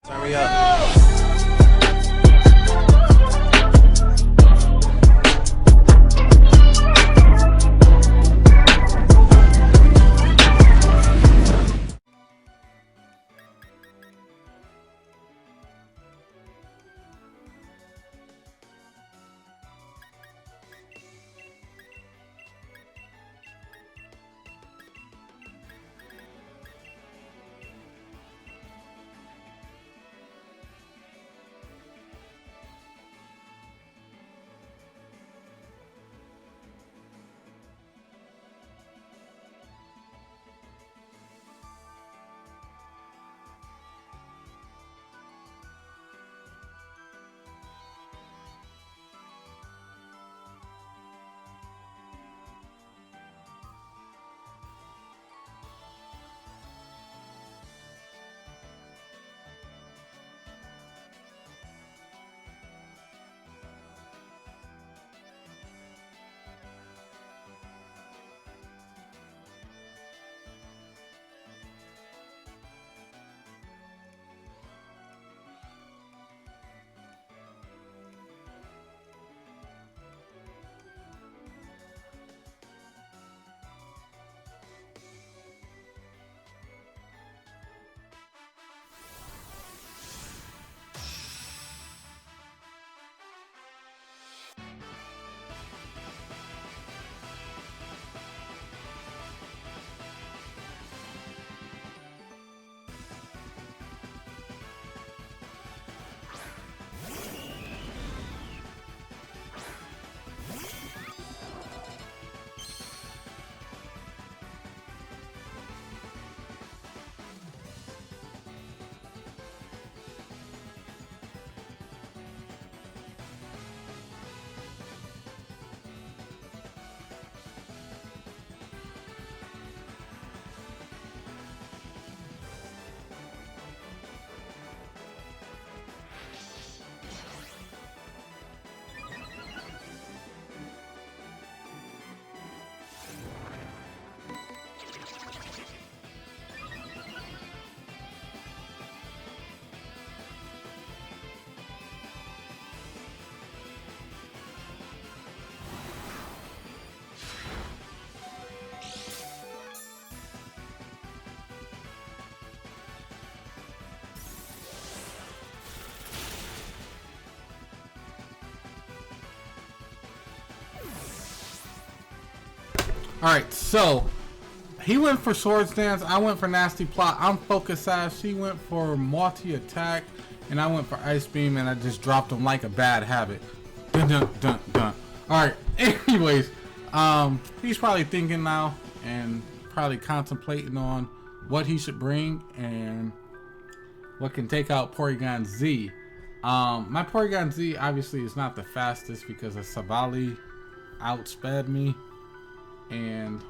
Hurry up. Alright, so he went for Swords Dance, I went for Nasty Plot, I'm Focus Sash, he went for Multi Attack, and I went for Ice Beam, and I just dropped him like a bad habit. Dun dun dun dun. Alright, anyways, he's probably thinking now and probably contemplating on what he should bring and what can take out Porygon Z. My Porygon Z obviously is not the fastest because a Savali outsped me. And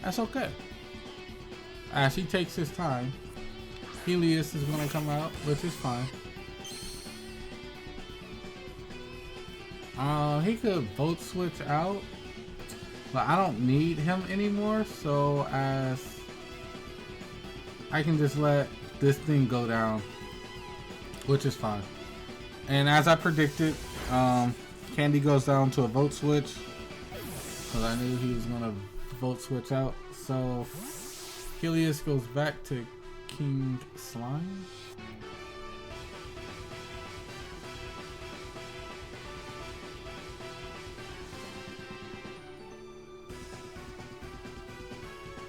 that's okay. As he takes his time, Helios is going to come out, which is fine. He could Volt Switch out, but I don't need him anymore, so as I can just let this thing go down, which is fine. And as I predicted, Candy goes down to a Volt Switch. Because I knew he was going to Volt Switch out. So, Helios goes back to King Slime.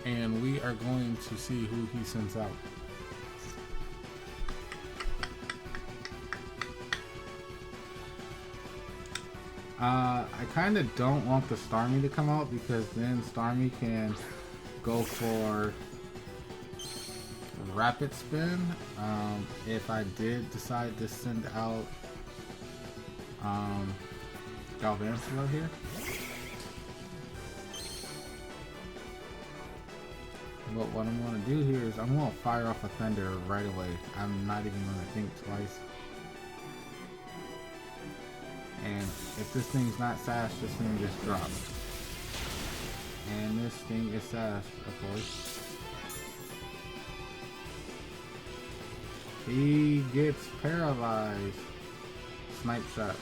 And we are going to see who he sends out. I kind of don't want the Starmie to come out because then Starmie can go for Rapid Spin. If I did decide to send out Galvantula here. But what I'm going to do here is I'm going to fire off a Thunder right away. I'm not even going to think twice. And if this thing's not sashed, this thing just drops. And this thing is sashed, of course. He gets paralyzed. Snipe shot.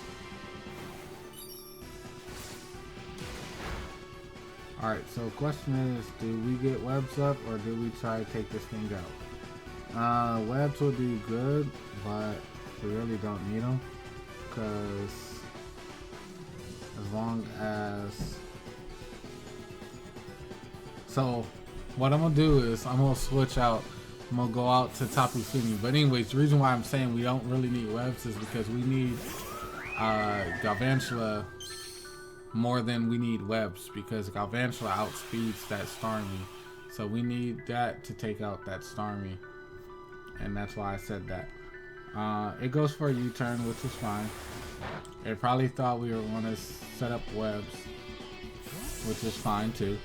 Alright, so question is, do we get webs up or do we try to take this thing out? Webs will do good, but we really don't need them. Because as long as... So, what I'm going to do is I'm going to switch out. I'm going to go out to Tapu Fini. But anyways, the reason why I'm saying we don't really need webs is because we need Galvantula more than we need webs, because Galvantula outspeeds that Starmie. So we need that to take out that Starmie. And that's why I said that. It goes for a U-turn, which is fine. It probably thought we were going to set up webs, which is fine too.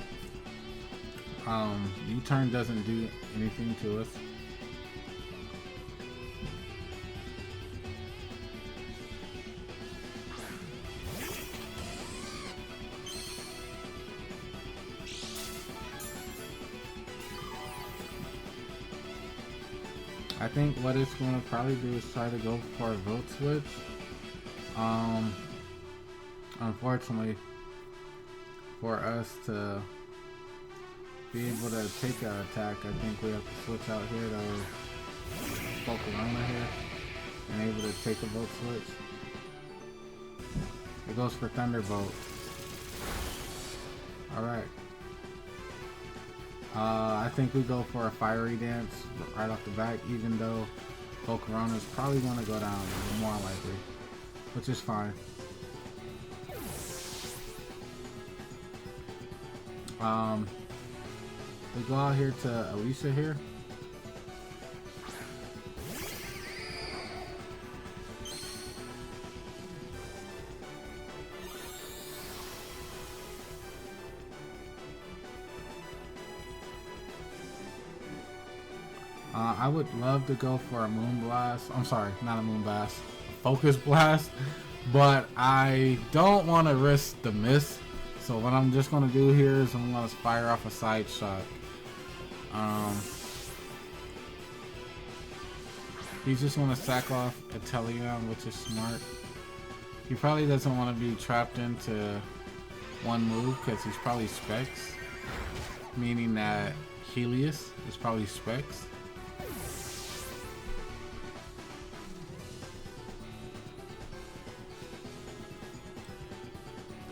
U-turn doesn't do anything to us. I think what it's going to probably do is try to go for a vote switch. Unfortunately, for us to be able to take an attack, I think we have to switch out here to Pokémon here and able to take a vote switch. It goes for Thunderbolt. Alright. I think we go for a Fiery Dance right off the back, even though Pokémon is probably going to go down more likely, which is fine. We go out here to Alicia here. I would love to go for a Moon Blast. I'm sorry, not a Moon Blast, a Focus Blast, but I don't want to risk the miss. So what I'm just going to do here is I'm going to fire off a side shot. He's just going to sack off a Teleon, which is smart. He probably doesn't want to be trapped into one move because he's probably Specs, meaning that Helios is probably Specs.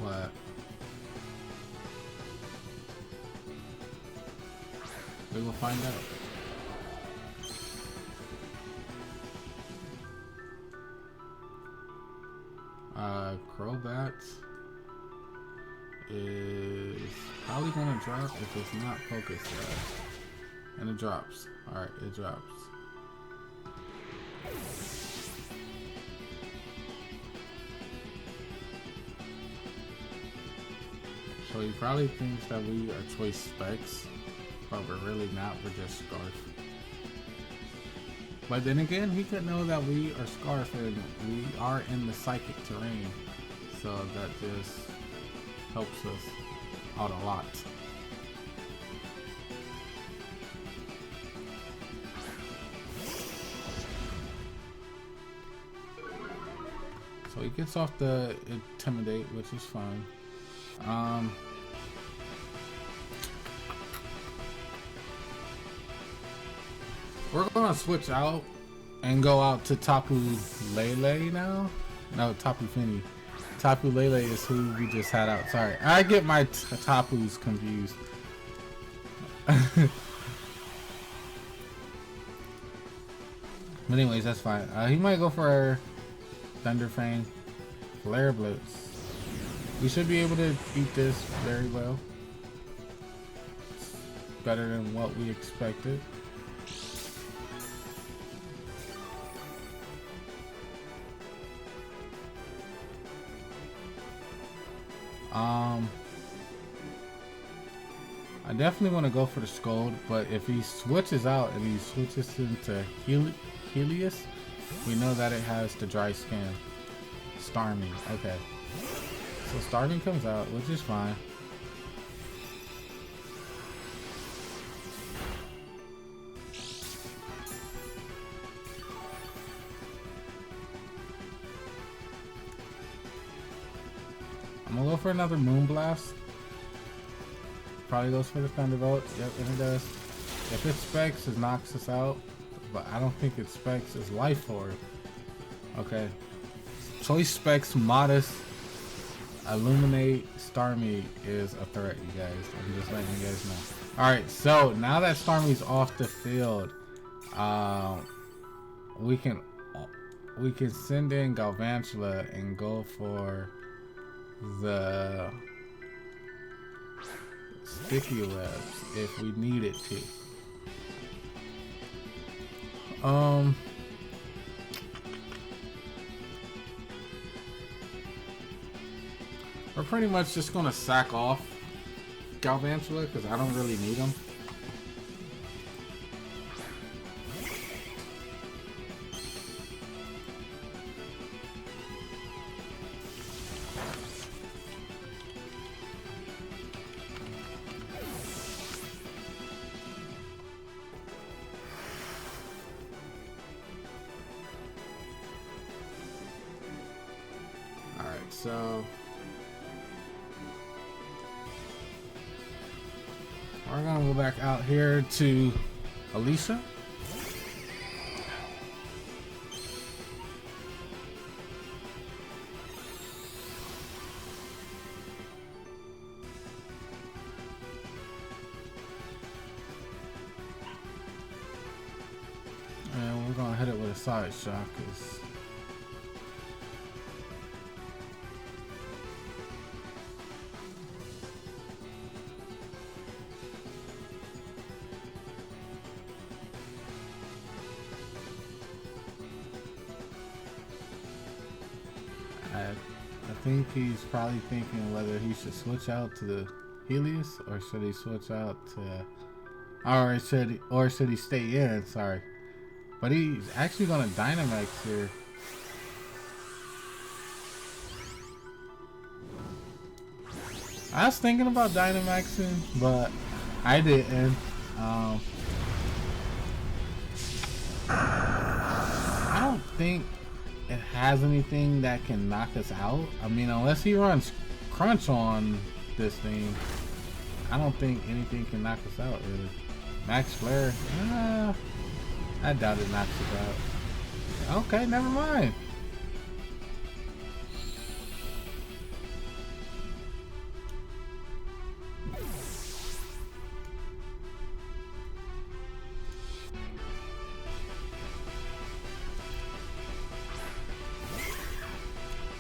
But we will find out. Crobat is probably gonna drop if it's not focused. And it drops. Alright, it drops. So he probably thinks that we are choice Specs, but we're really not, we're just Scarf. But then again, he could know that we are Scarf and we are in the Psychic terrain, so that just helps us out a lot. So he gets off the Intimidate, which is fine. We're gonna switch out and go out to Tapu Lele now. No, Tapu Fini. Tapu Lele is who we just had out. Sorry, I get my Tapus confused. But anyways, that's fine. He might go for Thunder Fang, Flare Blitz. We should be able to beat this very well. It's better than what we expected. I definitely want to go for the Scold, but if he switches out and he switches into Helios, we know that it has the Dry Skin. Starmie, okay. So Starmie comes out, which is fine. I'm gonna go for another Moonblast. Probably goes for the Thunderbolt. Yep, and it does. If it specs, it knocks us out. But I don't think it specs is Life Orb. Okay. Choice specs Modest, Illuminate, Starmie is a threat, you guys. I'm just letting you guys know. Alright, so now that Starmie's off the field, we can send in Galvantula and go for the Sticky Webs if we needed to. We're pretty much just gonna sack off Galvantula because I don't really need him. Alright, so we're gonna go back out here to Alicia. And we're gonna hit it with a side shot because I think he's probably thinking whether he should switch out to the Helios or should he switch out to, or should he stay in? Sorry, but he's actually gonna Dynamax here. I was thinking about Dynamaxing, but I didn't. I don't think it has anything that can knock us out. I mean, unless he runs Crunch on this thing, I don't think anything can knock us out, really. Max Flare? I doubt it knocks us out. Okay, never mind.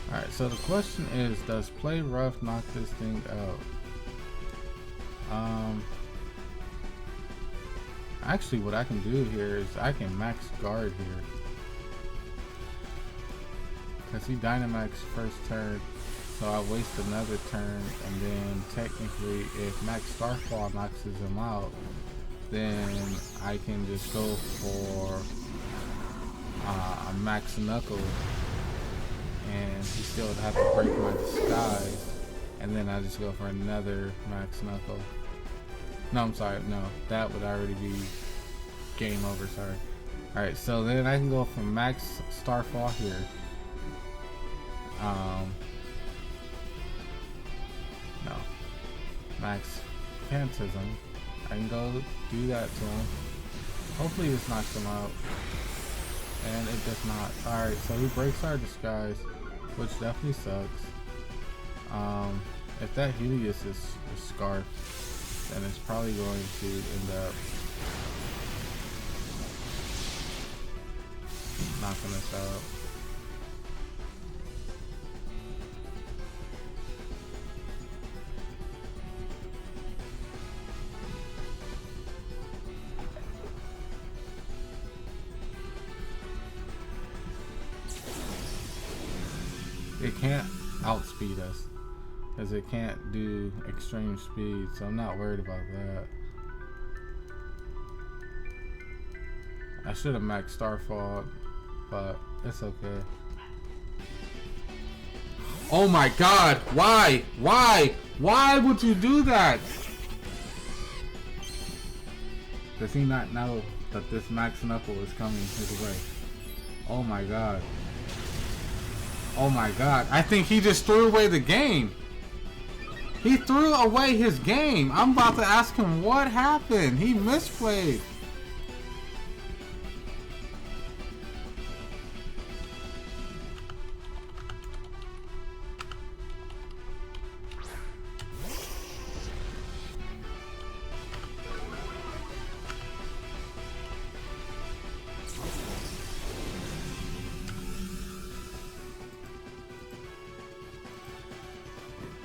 Alright, so the question is, does Play Rough knock this thing out? Actually, what I can do here is I can max guard here. Because he Dynamax first turn, so I waste another turn, and then technically if Max Starfall knocks him out, then I can just go for a Max Knuckle, and he still would have to break my disguise, and then I just go for another Max Knuckle. No, I'm sorry, no, that would already be game over, sorry. Alright, so then I can go for Max Starfall here. No. Max Phantasm. I can go do that to him. Hopefully this knocks him out. And it does not. Alright, so he breaks our disguise, which definitely sucks. If that Helios is Scarf, then it's probably going to end up knocking us out. It can't outspeed us because it can't do extreme speed, so I'm not worried about that. I should have maxed Starfall, but it's okay. Oh my god, why? Why would you do that? Does he not know that this Max Knuckle is coming his way? Oh my god. Oh my god, I think he just threw away the game. He threw away his game. I'm about to ask him what happened. He misplayed.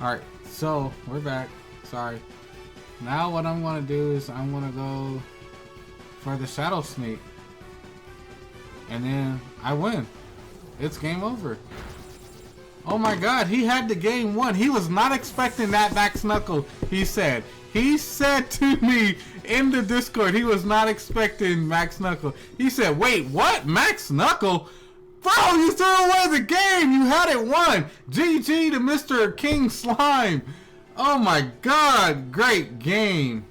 Alright, so we're back. Sorry. Now what I'm gonna do is I'm gonna go for the Shadow Sneak. And then I win. It's game over. Oh my god, he had the game won. He was not expecting that Max Knuckle, he said. He said to me in the Discord, he was not expecting Max Knuckle. He said, wait, what? Max Knuckle? Bro, you threw away the game. You had it won. GG to Mr. King Slime. Oh my god, great game.